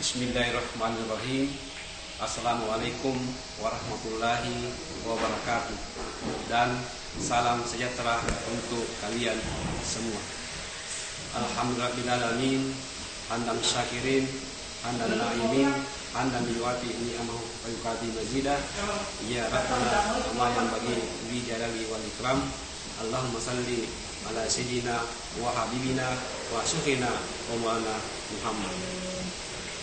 Bismillahirrahmanirrahim. Assalamualaikum warahmatullahi wabarakatuh. Dan salam sejahtera untuk kalian semua. Alhamdulillahirrahmanirrahim. Hamdan syakirin, hamdan na'imin, hamdan biwati ni'amahu wa yukati mazidah. Ya Rabbana ma yang bagi wijalali wal ikram. Allahumma salli ala sayyidina wa habibina wa syukhina wa ma'ana Muhammad.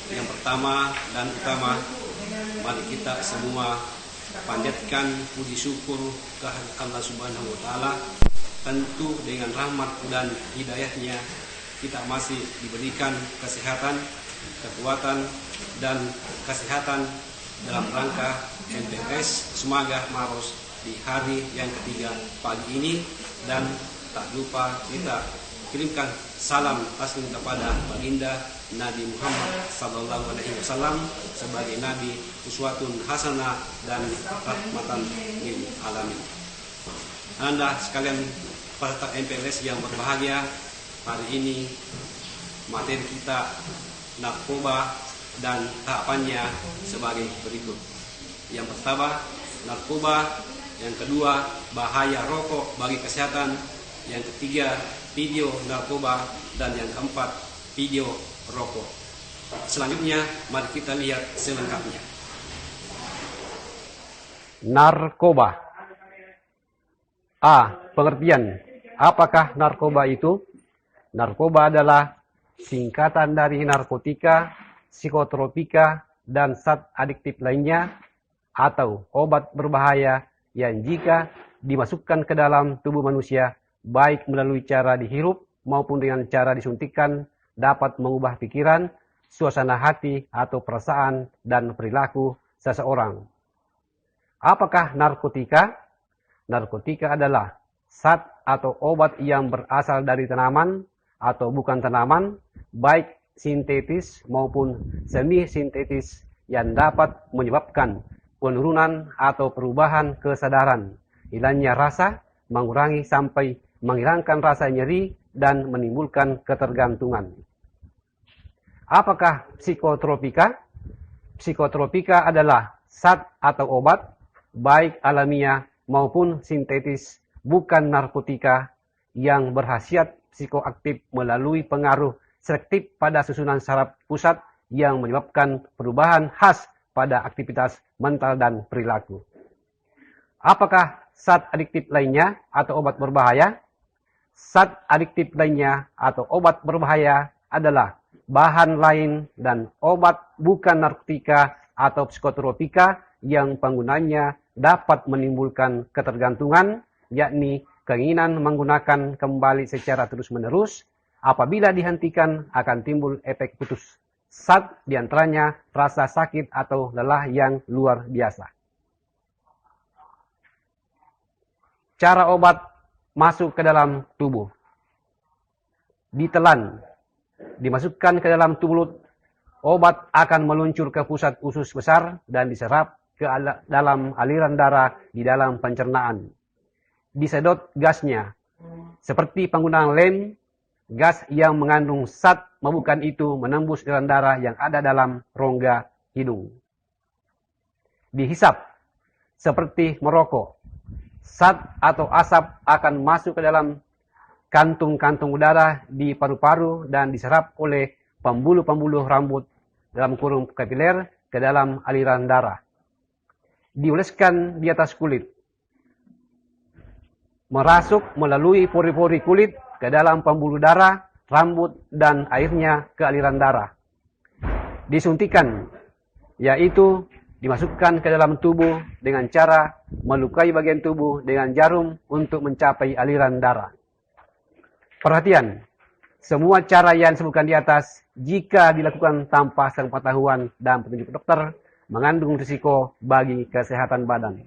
Yang pertama dan utama, mari kita semua panjatkan puji syukur kehadirat Allah Subhanahu wa taala. Tentu dengan rahmat dan hidayahnya kita masih diberikan kesehatan, kekuatan dan kesehatan dalam rangka MTS Semoga Maros di hari yang ketiga pagi ini. Dan tak lupa kita kirimkan salam taslim kepada baginda Nabi Muhammad SAW sebagai Nabi uswatun hasanah dan rahmatan lil alamin. Anda sekalian peserta MPLS yang berbahagia, hari ini materi kita narkoba dan tahapannya sebagai berikut. Yang pertama, narkoba. Yang kedua, bahaya rokok bagi kesehatan. Yang ketiga, video narkoba. Dan yang keempat, video rokok. Selanjutnya, mari kita lihat selengkapnya. Narkoba. A. Pengertian. Apakah narkoba itu? Narkoba adalah singkatan dari narkotika, psikotropika, dan zat adiktif lainnya, atau obat berbahaya yang jika dimasukkan ke dalam tubuh manusia, baik melalui cara dihirup maupun dengan cara disuntikkan, dapat mengubah pikiran, suasana hati atau perasaan dan perilaku seseorang. Apakah narkotika? Narkotika adalah zat atau obat yang berasal dari tanaman atau bukan tanaman, baik sintetis maupun semi-sintetis, yang dapat menyebabkan penurunan atau perubahan kesadaran, hilangnya rasa, mengurangi sampai menghilangkan rasa nyeri, dan menimbulkan ketergantungan. Apakah psikotropika? Psikotropika adalah zat atau obat, baik alamiah maupun sintetis, bukan narkotika, yang berkhasiat psikoaktif melalui pengaruh selektif pada susunan saraf pusat yang menyebabkan perubahan khas pada aktivitas mental dan perilaku. Apakah zat adiktif lainnya atau obat berbahaya? Zat adiktif lainnya atau obat berbahaya adalah bahan lain dan obat bukan narkotika atau psikotropika yang penggunanya dapat menimbulkan ketergantungan, yakni keinginan menggunakan kembali secara terus-menerus. Apabila dihentikan akan timbul efek putus. Zat diantaranya rasa sakit atau lelah yang luar biasa. Cara obat masuk ke dalam tubuh. Ditelan, dimasukkan ke dalam tubuh, obat akan meluncur ke pusat usus besar dan diserap ke dalam aliran darah di dalam pencernaan. Disedot gasnya, seperti penggunaan lem. Gas yang mengandung zat membukan itu menembus aliran darah yang ada dalam rongga hidung. Dihisap, seperti merokok. Zat atau asap akan masuk ke dalam kantung-kantung udara di paru-paru dan diserap oleh pembuluh-pembuluh rambut dalam kurung kapiler ke dalam aliran darah. Dioleskan di atas kulit. Merasuk melalui pori-pori kulit ke dalam pembuluh darah, rambut, dan akhirnya ke aliran darah. Disuntikan, yaitu dimasukkan ke dalam tubuh dengan cara melukai bagian tubuh dengan jarum untuk mencapai aliran darah. Perhatian, semua cara yang disebutkan di atas, jika dilakukan tanpa sepengetahuan dan petunjuk dokter, mengandung risiko bagi kesehatan badan.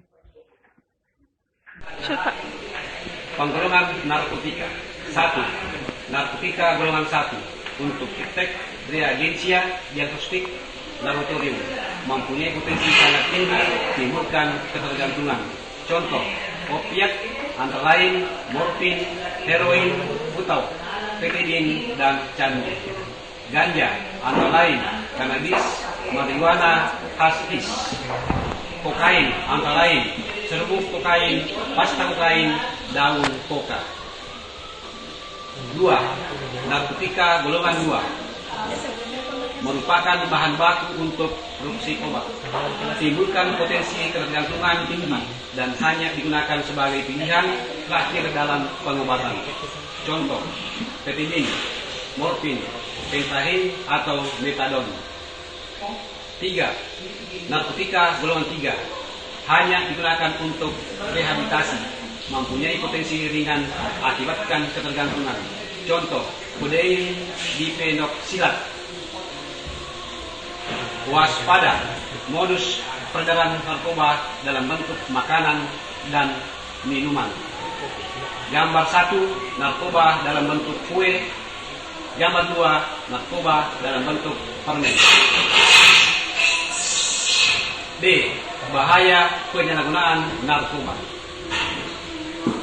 Penggolongan narkotika. 1. Narkotika golongan 1 untuk iptek, reagensia, diagnostik, laboratorium mempunyai potensi sangat tinggi timbulkan ketergantungan. Contoh, opiat antara lain morfin, heroin, butau, petidin, dan candu. Ganja antara lain kanabis, marijuana, hashish. Kokain antara lain serbuk kokain, pasta kokain, daun koka. 2. Narkotika golongan 2 merupakan bahan baku untuk produksi obat, timbulkan potensi ketergantungan tinggi dan hanya digunakan sebagai pilihan terakhir dalam pengobatan. Contoh, petidin, morfin, pentahil atau metadon. 3. Narkotika golongan 3 hanya digunakan untuk rehabilitasi, mempunyai potensi ringan akibatkan ketergantungan. Contoh, kodein, difenoksilat. Waspada, modus peredaran narkoba dalam bentuk makanan dan minuman. Gambar 1, narkoba dalam bentuk kue. Gambar 2, narkoba dalam bentuk permen. D. Bahaya penyalahgunaan narkoba.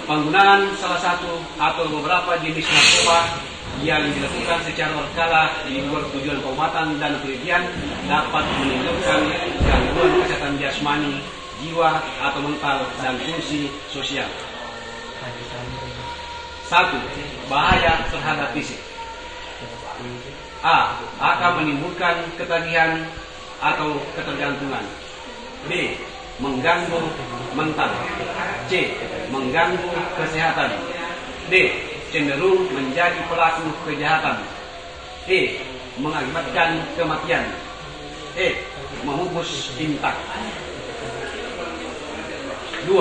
Penggunaan salah satu atau beberapa jenis narkoba yang dilakukan secara berkala di luar tujuan pengobatan dan penelitian dapat menimbulkan gangguan kesehatan jasmani, jiwa atau mental dan fungsi sosial. 1. Bahaya terhadap fisik. A. Akan menimbulkan ketagihan atau ketergantungan. B. Mengganggu mental. C. Mengganggu kesehatan. D. Cenderung menjadi pelaku kejahatan. E. Mengakibatkan kematian. E. Menghubus intak. 2.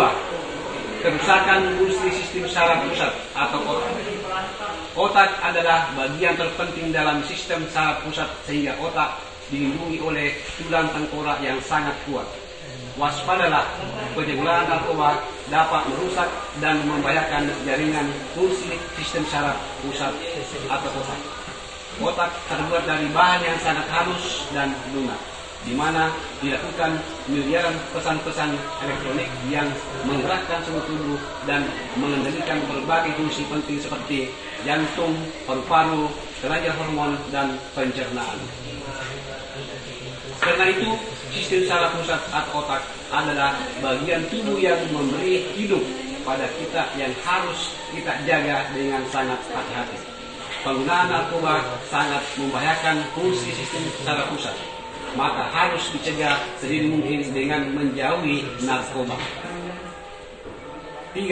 Kerusakan fungsi sistem saraf pusat atau otak. Otak adalah bagian terpenting dalam sistem saraf pusat sehingga otak dilindungi oleh tulang tengkorak yang sangat kuat. Waspadalah, penyalahgunaan narkoba dapat merusak dan membahayakan jaringan fungsi sistem saraf pusat atau otak. Otak terbuat dari bahan yang sangat halus dan lunak, di mana dilakukan miliaran pesan-pesan elektronik yang menggerakkan seluruh tubuh dan mengendalikan berbagai fungsi penting seperti jantung, paru-paru, keranjang hormon, dan pencernaan. Karena itu, sistem saraf pusat atau otak adalah bagian tubuh yang memberi hidup pada kita yang harus kita jaga dengan sangat hati-hati. Penggunaan narkoba sangat membahayakan fungsi sistem saraf pusat, maka harus dicegah sedini mungkin dengan menjauhi narkoba. 3.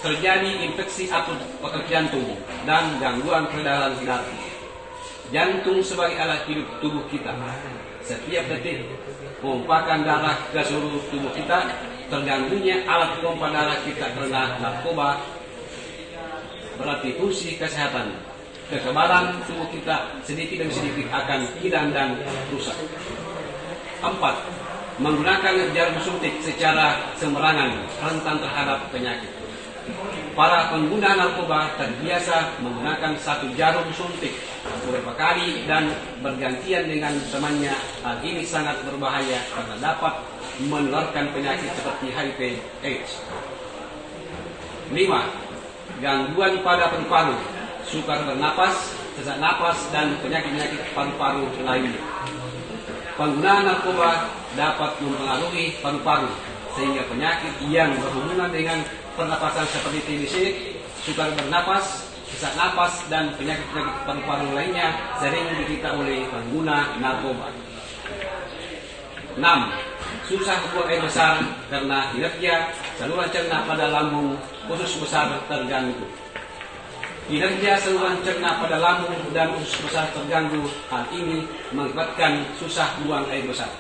Terjadi infeksi akut otot jantung dan gangguan peredaran darah. Jantung sebagai alat hidup tubuh kita. Setiap detik memompakan darah ke seluruh tubuh kita. Terganggunya alat pompa darah kita karena narkoba berarti fungsi kesehatan, kekebalan tubuh kita sedikit demi sedikit akan hilang dan rusak. 4. Menggunakan jarum suntik secara sembarangan rentan terhadap penyakit. Para pengguna narkoba terbiasa menggunakan satu jarum suntik beberapa kali dan bergantian dengan temannya. Hal ini sangat berbahaya karena dapat menularkan penyakit seperti HIV/AIDS. 5. Gangguan pada paru-paru, sukar bernapas, sesak napas, dan penyakit-penyakit paru-paru lainnya. Penggunaan narkoba dapat mempengaruhi paru-paru sehingga penyakit yang berhubungan dengan pernapasan seperti TBC, sukar bernapas, sesak napas, dan penyakit-penyakit paru-paru lainnya sering diderita oleh pengguna narkoba. 6. Susah buang air besar karena kinerja saluran cerna pada lambung usus besar terganggu. Kinerja saluran cerna pada lambung dan usus besar terganggu. Hal ini mengakibatkan susah buang air besar.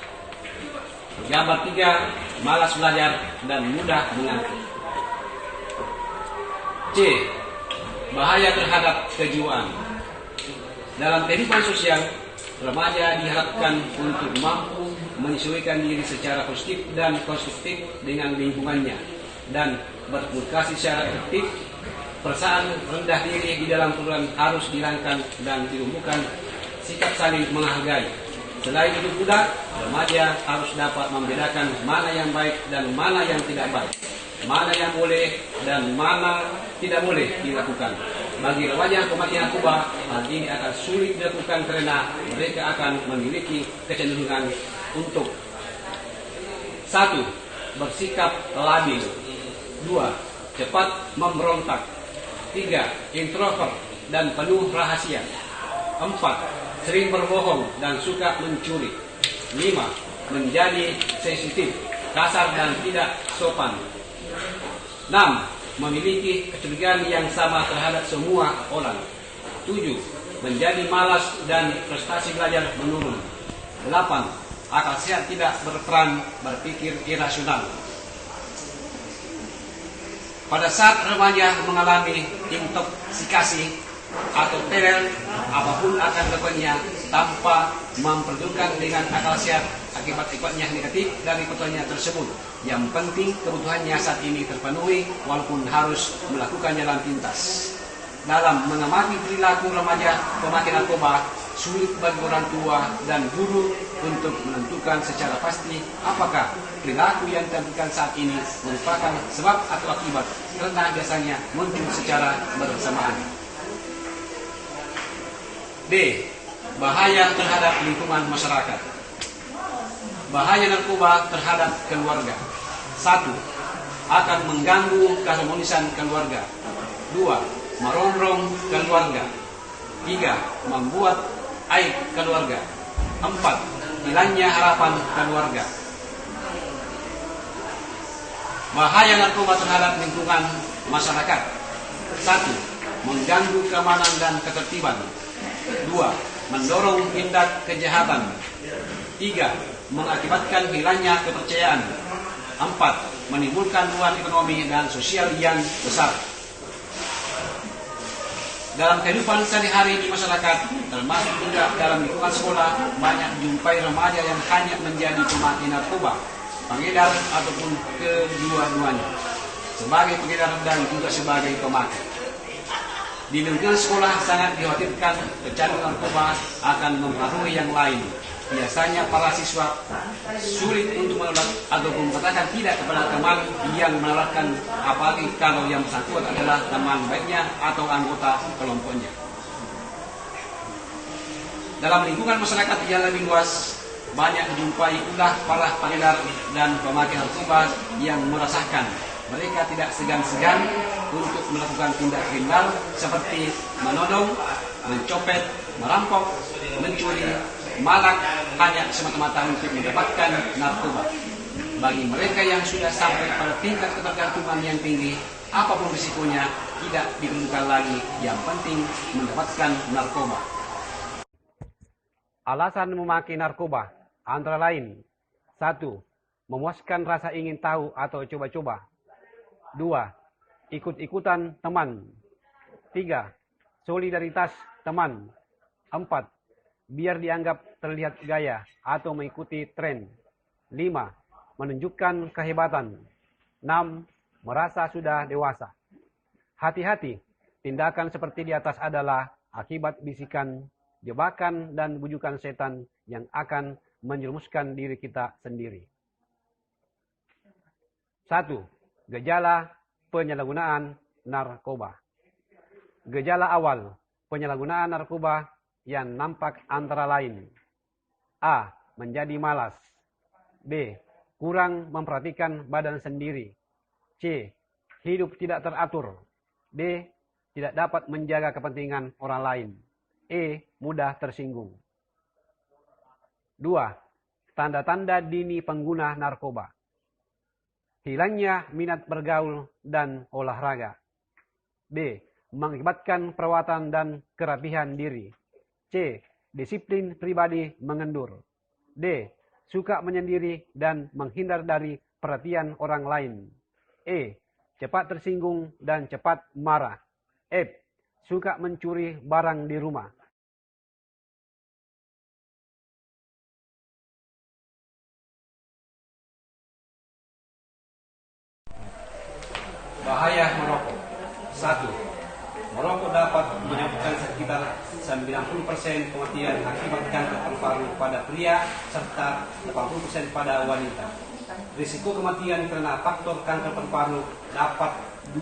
Gambar 3. Malas belajar dan mudah mengantuk. C. Bahaya terhadap kejiwaan. Dalam kehidupan sosial, remaja diharapkan untuk mampu menyesuaikan diri secara positif dan konstruktif dengan lingkungannya dan berkomunikasi secara efektif. Perasaan rendah diri di dalam pergaulan harus dihilangkan dan ditumbuhkan sikap saling menghargai. Selain itu pula, remaja harus dapat membedakan mana yang baik dan mana yang tidak baik, mana yang boleh dan mana tidak boleh dilakukan. Bagi remaja pemakai narkoba, hal ini akan sulit dilakukan karena mereka akan memiliki kecenderungan untuk 1. Bersikap labil, 2. Cepat memberontak, 3. Introvert dan penuh rahasia, 4. Sering berbohong dan suka mencuri, 5. Menjadi sensitif, kasar dan tidak sopan, 6. Memiliki kecurigaan yang sama terhadap semua orang, 7. Menjadi malas dan prestasi belajar menurun, 8. Akal sehat tidak berperan, berpikir irasional. Pada saat remaja mengalami intoksikasi atau terel, apapun akan dilakukannya tanpa memperdulikan dengan akal sehat akibat-akibatnya negatif dari keputusannya tersebut. Yang penting kebutuhannya saat ini terpenuhi walaupun harus melakukan jalan pintas. Dalam mengamati perilaku remaja pemakai narkoba, sulit bagi orang tua dan guru untuk menentukan secara pasti apakah perilaku yang ditampilkan saat ini merupakan sebab atau akibat, karena biasanya muncul secara bersamaan. D. Bahaya terhadap lingkungan masyarakat. Bahaya narkoba terhadap keluarga. 1. Akan mengganggu keharmonisan keluarga. 2. Merongrong keluarga. 3. Membuat aib keluarga. 4. Hilangnya harapan keluarga. Bahaya narkoba terhadap lingkungan masyarakat. 1. Mengganggu keamanan dan ketertiban. 2. Mendorong tindak kejahatan. 3. Mengakibatkan hilangnya kepercayaan. 4. Menimbulkan beban ekonomi dan sosial yang besar. Dalam kehidupan sehari-hari di masyarakat, termasuk juga dalam lingkungan sekolah, banyak dijumpai remaja yang hanya menjadi pemakai narkoba, pengedar ataupun kedua-duanya, sebagai pengedar dan juga sebagai pemakai. Di lingkungan sekolah sangat dikhawatirkan kecanduan narkoba akan mempengaruhi yang lain. Biasanya para siswa sulit untuk menolak ataupun mengatakan tidak kepada teman yang menawarkan, apalagi kalau yang bersangkutan adalah teman baiknya atau anggota kelompoknya. Dalam lingkungan masyarakat yang lebih luas, banyak dijumpai ulah para pengedar dan pemakai narkoba yang merasakan mereka tidak segan-segan untuk melakukan tindak kriminal seperti menodong, mencopet, merampok, mencuri, malak hanya semata-mata untuk mendapatkan narkoba. Bagi mereka yang sudah sampai pada tingkat ketergantungan yang tinggi, apapun risikonya tidak diperlukan lagi, yang penting mendapatkan narkoba. Alasan memakai narkoba antara lain: 1. Memuaskan rasa ingin tahu atau coba-coba. 2. Ikut-ikutan teman. 3. Solidaritas teman. 4. Biar dianggap terlihat gaya atau mengikuti tren. 5. Menunjukkan kehebatan. 6. Merasa sudah dewasa. Hati-hati, tindakan seperti di atas adalah akibat bisikan, jebakan, dan bujukan setan yang akan menjerumuskan diri kita sendiri. 1. Gejala penyalahgunaan narkoba. Gejala awal penyalahgunaan narkoba yang nampak antara lain: A. Menjadi malas. B. Kurang memperhatikan badan sendiri. C. Hidup tidak teratur. D. Tidak dapat menjaga kepentingan orang lain. E. Mudah tersinggung. 2. Tanda-tanda dini pengguna narkoba: hilangnya minat bergaul dan olahraga. B. Mengakibatkan perawatan dan kerapihan diri. C. Disiplin pribadi mengendur. D. Suka menyendiri dan menghindar dari perhatian orang lain. E. Cepat tersinggung dan cepat marah. F. Suka mencuri barang di rumah. Bahaya merokok. 1. Merokok dapat menyebabkan sekitar 90% kematian akibat kanker paru-paru pada pria serta 80% pada wanita. Risiko kematian karena faktor kanker paru-paru dapat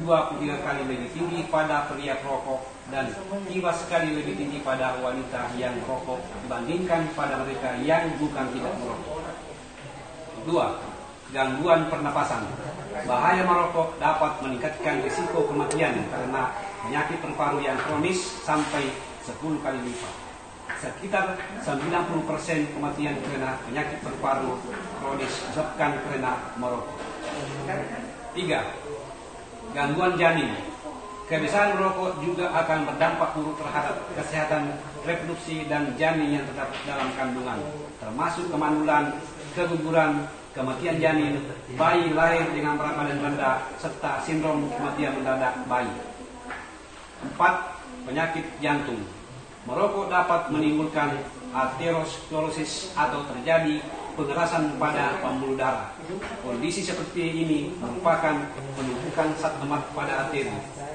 23 kali lebih tinggi pada pria perokok dan 15 kali lebih tinggi pada wanita yang merokok dibandingkan pada mereka yang bukan tidak merokok. 2. Gangguan pernapasan. Bahaya merokok dapat meningkatkan risiko kematian karena penyakit paru-paru yang kronis sampai 10 kali lipat. Sekitar 90% kematian karena penyakit paru-paru kronis disebabkan karena merokok. 3. Gangguan janin. Kebiasaan merokok juga akan berdampak buruk terhadap kesehatan reproduksi dan janin yang terdapat dalam kandungan, termasuk kemandulan, keguguran, kematian janin, bayi lahir dengan berat badan rendah, serta sindrom kematian mendadak bayi. 4. Penyakit jantung. Merokok dapat menimbulkan aterosklerosis atau terjadi pengerasan pada pembuluh darah. Kondisi seperti ini merupakan penumpukan zat lemak pada arteri.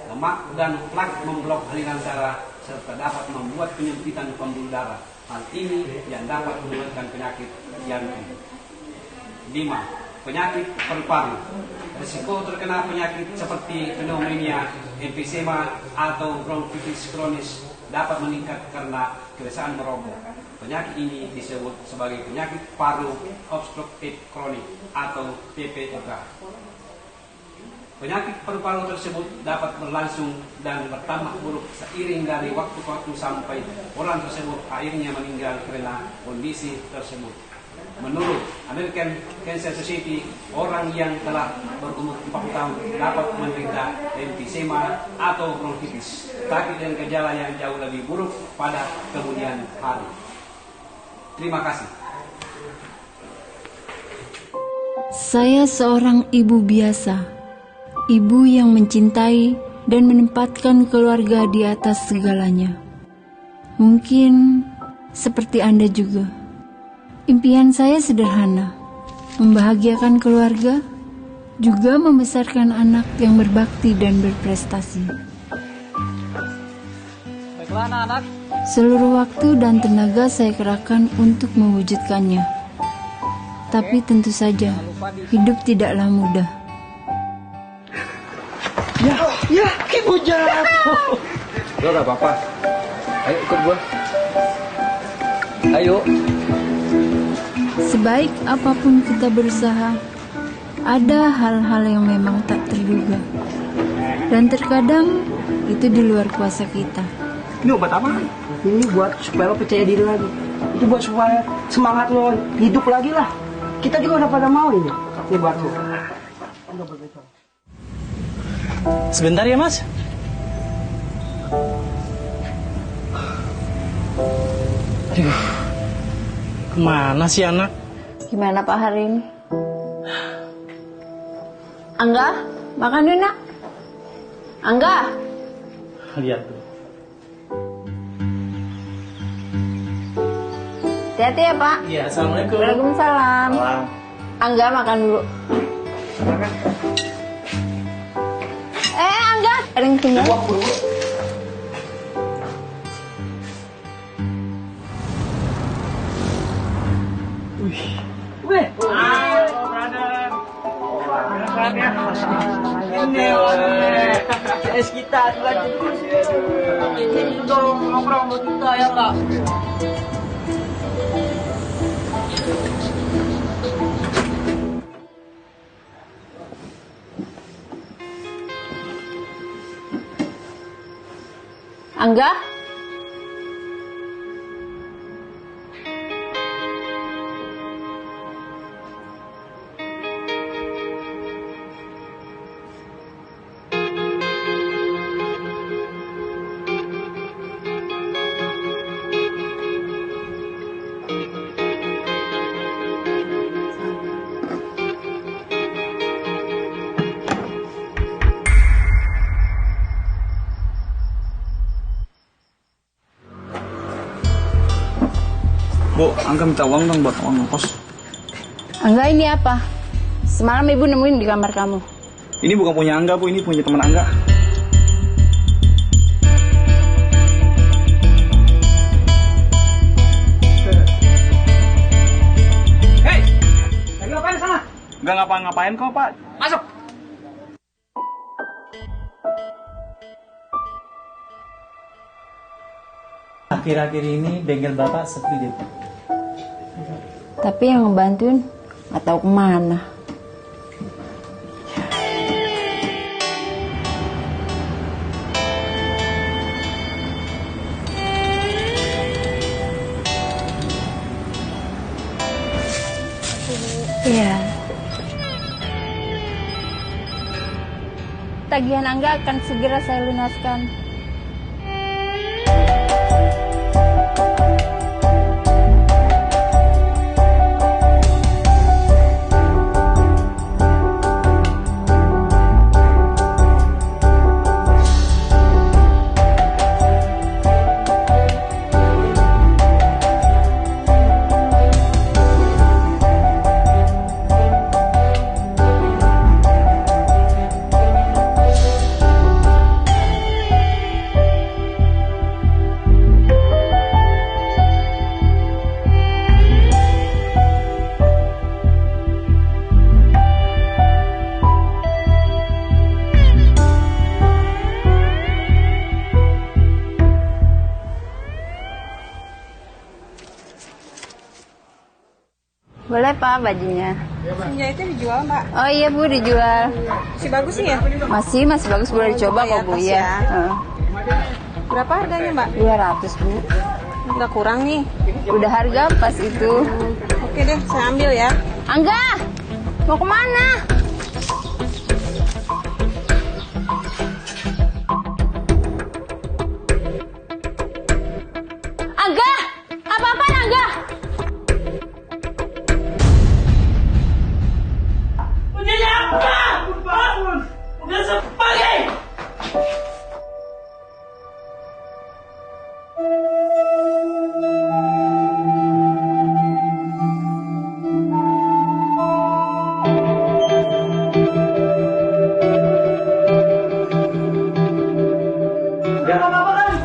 Lemak dan plak memblok aliran darah serta dapat membuat penyempitan pembuluh darah. Hal ini yang dapat menyebabkan penyakit jantung. 5. Penyakit paru-paru. Risiko terkena penyakit seperti pneumonia, emfisema atau bronkitis kronis dapat meningkat karena kebiasaan merokok. Penyakit ini disebut sebagai penyakit paru obstruktif kronik atau PPOK. Penyakit paru-paru tersebut dapat berlangsung dan bertambah buruk seiring dari waktu ke waktu sampai orang tersebut akhirnya meninggal karena kondisi tersebut. Menurut American Cancer Society, orang yang telah berumur 40 tahun dapat menderita emfisema atau bronkitis, tapi dengan gejala yang jauh lebih buruk pada kemudian hari. Terima kasih. Saya seorang ibu biasa, ibu yang mencintai dan menempatkan keluarga di atas segalanya. Mungkin seperti Anda juga. Impian saya sederhana, membahagiakan keluarga, juga membesarkan anak yang berbakti dan berprestasi. Baiklah anak-anak, Seluruh waktu dan tenaga saya kerahkan untuk mewujudkannya. Tapi tentu saja, hidup tidaklah mudah. Ya, ibu jatuh. lo gak apa-apa. Ayo ikut gua. Ayo. Sebaik apapun kita berusaha, ada hal-hal yang memang tak terduga. Dan terkadang itu di luar kuasa kita. Ini obat apa? Ini buat supaya lo percaya diri lagi. Itu buat supaya semangat lo hidup lagi lah. Kita juga udah pada mau ini. Ini buat lo. Sebentar ya, Mas. Aduh, kemana sih anak? Gimana Pak hari ini? Angga, makan dulu nak. Angga. Lihat tuh. Hati-hati ya Pak. Iya, assalamualaikum. Waalaikumsalam. Salam. Angga makan dulu. Angga, ada yang tinggal. CS kita lagi terus. Ini dong ngobrol sama kita ya kak. Angga? Bu, Angga minta uang dong buat uang ngkos. Angga ini apa? Semalam ibu nemuin di kamar kamu. Ini bukan punya Angga, Bu. Ini punya teman Angga. Hei, lagi ngapain sana? Nggak ngapa-ngapain kok, Pak. Masuk. Akhir-akhir ini bengkel Bapak sepi deh. Tapi yang ngebantuin nggak tahu kemana. Iya. Tagihan Angga akan segera saya lunaskan. Boleh Pak bajunya. Penjahitnya dijual Mbak? Oh iya Bu, dijual. Masih bagus nih ya? Masih bagus, boleh dicoba kok Bu ya. Berapa harganya Mbak? 200 Bu. Nggak kurang nih. Udah harga pas itu. Oke deh, saya ambil ya. Angga, mau kemana? Angga, apa-apaan Angga?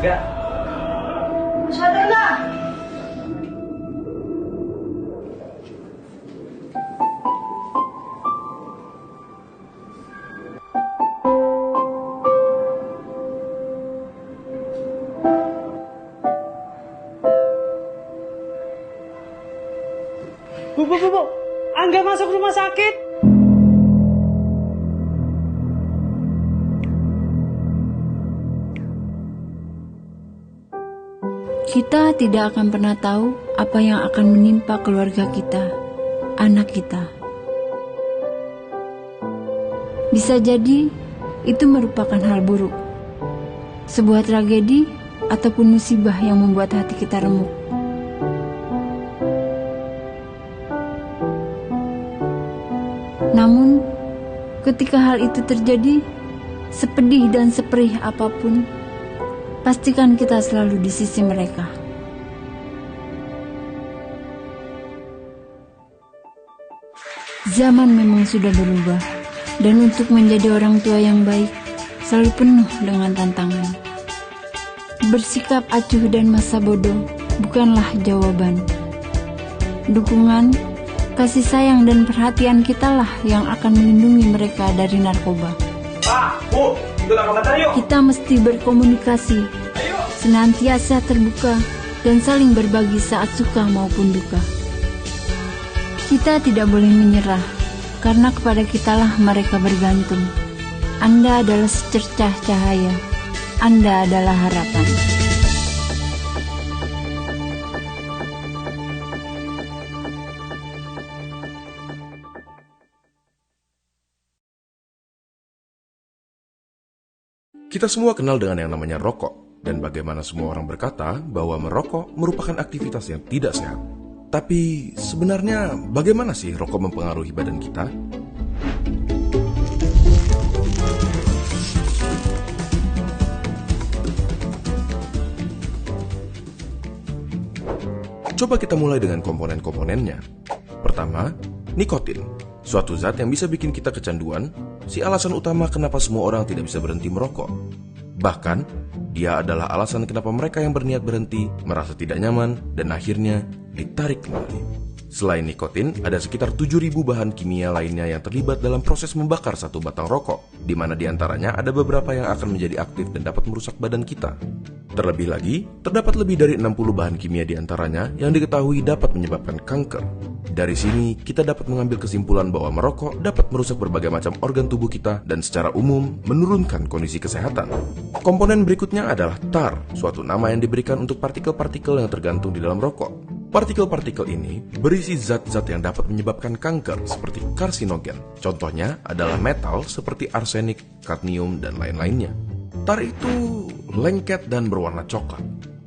Enggak. Sadar nggak? Bu, Angga masuk rumah sakit. Kita tidak akan pernah tahu apa yang akan menimpa keluarga kita, anak kita. Bisa jadi itu merupakan hal buruk, sebuah tragedi ataupun musibah yang membuat hati kita remuk. Namun, ketika hal itu terjadi, sepedih dan seperih apapun, pastikan kita selalu di sisi mereka. Zaman memang sudah berubah, dan untuk menjadi orang tua yang baik, selalu penuh dengan tantangan. Bersikap acuh dan masa bodoh bukanlah jawaban. Dukungan, kasih sayang dan perhatian kitalah yang akan melindungi mereka dari narkoba. Pak, Bu, ikut aku bentar yuk. Kita mesti berkomunikasi, senantiasa terbuka, dan saling berbagi saat suka maupun duka. Kita tidak boleh menyerah, karena kepada kitalah mereka bergantung. Anda adalah secercah cahaya, Anda adalah harapan. Kita semua kenal dengan yang namanya rokok, dan bagaimana semua orang berkata bahwa merokok merupakan aktivitas yang tidak sehat. Tapi sebenarnya bagaimana sih rokok mempengaruhi badan kita? Coba kita mulai dengan komponen-komponennya. Pertama, nikotin. Suatu zat yang bisa bikin kita kecanduan, si alasan utama kenapa semua orang tidak bisa berhenti merokok. Bahkan, dia adalah alasan kenapa mereka yang berniat berhenti merasa tidak nyaman dan akhirnya ditarik kembali. Selain nikotin, ada sekitar 7.000 bahan kimia lainnya yang terlibat dalam proses membakar satu batang rokok, di mana diantaranya ada beberapa yang akan menjadi aktif dan dapat merusak badan kita. Terlebih lagi, terdapat lebih dari 60 bahan kimia diantaranya yang diketahui dapat menyebabkan kanker. Dari sini, kita dapat mengambil kesimpulan bahwa merokok dapat merusak berbagai macam organ tubuh kita dan secara umum menurunkan kondisi kesehatan. Komponen berikutnya adalah tar, suatu nama yang diberikan untuk partikel-partikel yang tergantung di dalam rokok. Partikel-partikel ini berisi zat-zat yang dapat menyebabkan kanker seperti karsinogen. Contohnya adalah metal seperti arsenik, kadmium, dan lain-lainnya. Tar itu lengket dan berwarna coklat.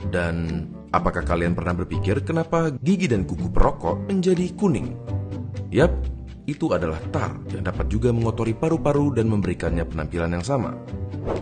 Dan apakah kalian pernah berpikir kenapa gigi dan kuku perokok menjadi kuning? Yap, itu adalah tar yang dapat juga mengotori paru-paru dan memberikannya penampilan yang sama.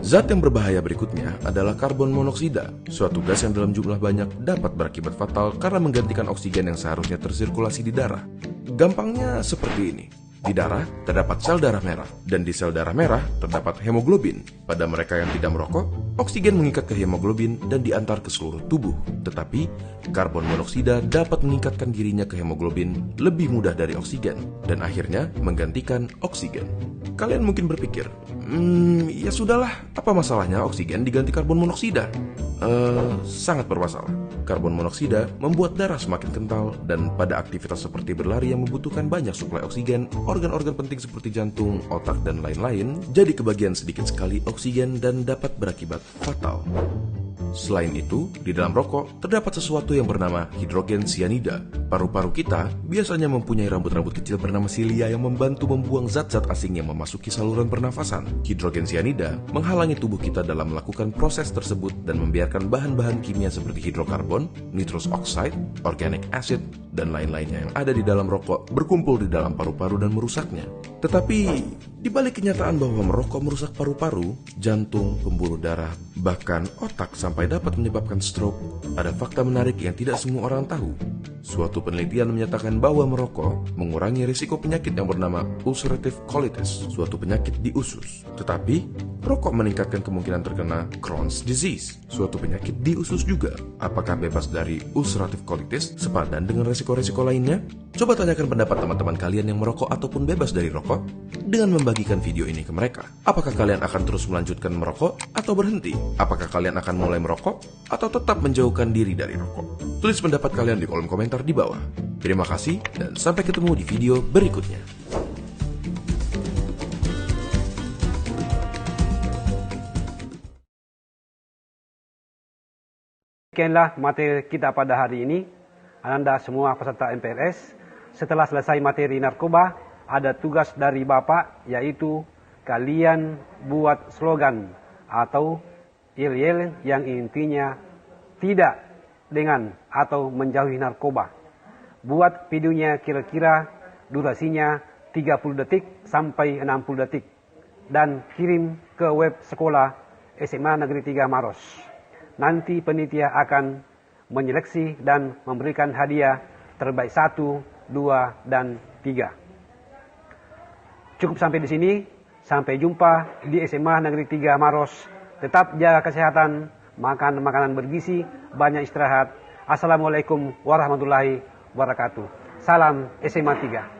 Zat yang berbahaya berikutnya adalah karbon monoksida, suatu gas yang dalam jumlah banyak dapat berakibat fatal karena menggantikan oksigen yang seharusnya tersirkulasi di darah. Gampangnya seperti ini. Di darah terdapat sel darah merah, dan di sel darah merah terdapat hemoglobin. Pada mereka yang tidak merokok, oksigen mengikat ke hemoglobin dan diantar ke seluruh tubuh. Tetapi, karbon monoksida dapat meningkatkan dirinya ke hemoglobin lebih mudah dari oksigen, dan akhirnya menggantikan oksigen. Kalian mungkin berpikir, ya sudahlah, apa masalahnya oksigen diganti karbon monoksida? Sangat bermasalah. Karbon monoksida membuat darah semakin kental, dan pada aktivitas seperti berlari yang membutuhkan banyak suplai oksigen, organ-organ penting seperti jantung, otak, dan lain-lain jadi kebagian sedikit sekali oksigen dan dapat berakibat fatal. Selain itu, di dalam rokok terdapat sesuatu yang bernama hidrogen cyanida. Paru-paru kita biasanya mempunyai rambut-rambut kecil bernama silia yang membantu membuang zat-zat asing yang memasuki saluran pernafasan. Hidrogen cyanida menghalangi tubuh kita dalam melakukan proses tersebut dan membiarkan bahan-bahan kimia seperti hidrokarbon, nitrous oxide, organic acid, dan lain-lainnya yang ada di dalam rokok berkumpul di dalam paru-paru dan merusaknya. Tetapi, di balik kenyataan bahwa merokok merusak paru-paru, jantung, pembuluh darah, bahkan otak sampai dapat menyebabkan stroke, ada fakta menarik yang tidak semua orang tahu. Suatu penelitian menyatakan bahwa merokok mengurangi risiko penyakit yang bernama ulcerative colitis, suatu penyakit di usus. Tetapi, rokok meningkatkan kemungkinan terkena Crohn's disease, suatu penyakit di usus juga. Apakah bebas dari ulcerative colitis sepadan dengan risiko-risiko lainnya? Coba tanyakan pendapat teman-teman kalian yang merokok ataupun bebas dari rokok dengan membagikan video ini ke mereka. Apakah kalian akan terus melanjutkan merokok atau berhenti? Apakah kalian akan mulai merokok atau tetap menjauhkan diri dari rokok? Tulis pendapat kalian di kolom komentar di bawah. Terima kasih dan sampai ketemu di video berikutnya. Demikianlah materi kita pada hari ini. Anda semua peserta MPLS, setelah selesai materi narkoba, ada tugas dari Bapak, yaitu kalian buat slogan atau yel-yel yang intinya tidak dengan atau menjauhi narkoba. Buat videonya kira-kira durasinya 30 detik sampai 60 detik dan kirim ke web sekolah SMA Negeri 3 Maros. Nanti panitia akan menyeleksi dan memberikan hadiah terbaik 1, 2, dan 3. Cukup sampai di sini. Sampai jumpa di SMA Negeri 3 Maros. Tetap jaga kesehatan, makan makanan bergizi, banyak istirahat. Assalamualaikum warahmatullahi wabarakatuh. Salam SMA 3.